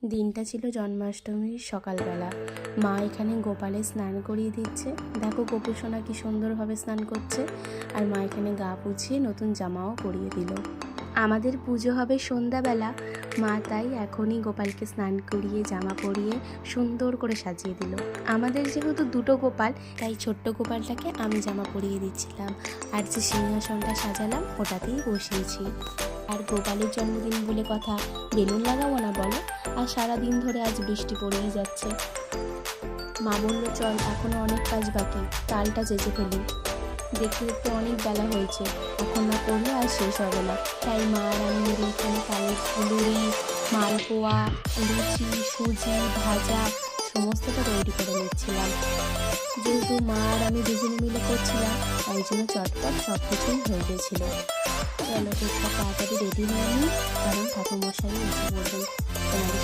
দিনটা ছিল জন্মাষ্টমীর সকালবেলা। মা এখানে গোপালে স্নান করিয়ে দিচ্ছে। দেখো গোপু সোনা কি সুন্দরভাবে স্নান করছে। আর মা এখানে গা পুছিয়ে নতুন জামাও পরিয়ে দিল। আমাদের পুজো হবে সন্ধ্যাবেলা, মা তাই এখনই গোপালকে স্নান করিয়ে জামা পরিয়ে সুন্দর করে সাজিয়ে দিল। আমাদের যেহেতু দুটো গোপাল, তাই ছোট্ট গোপালটাকে আমি জামা পরিয়ে দিচ্ছিলাম, আর যে সিংহাসনটা সাজালাম ওটাতেই বসিয়েছি। আর গোপালের জন্মদিন বলে কথা, বেলুন লাগাবো না বলো? আর সারাদিন ধরে আজ বৃষ্টি পড়েই যাচ্ছে। মা বলল চল, এখনো অনেক কাজ বাকি, তালটা চেঁচে ফেলি। দেখতে দেখতে অনেক বেলা হয়েছে, এখন না করলে আর শেষ হবে না। তাই মা আর আমি মিলে এখানে তালের ফুলুরি, মালপোয়া, লুচি, সুজি, ভাজা সমস্তটা তৈরি করে নিচ্ছিলাম। যেহেতু মা আর আমি দুজনে মিলে করছিলাম, তাই জন্য চটপট সব কিছুই হয়ে গেছিল। চলো, টুকটাক তাড়াতাড়ি রেডি হয়ে নিই, কারণ ঠাকুরমশাই এসে বলবেন। তোমাদের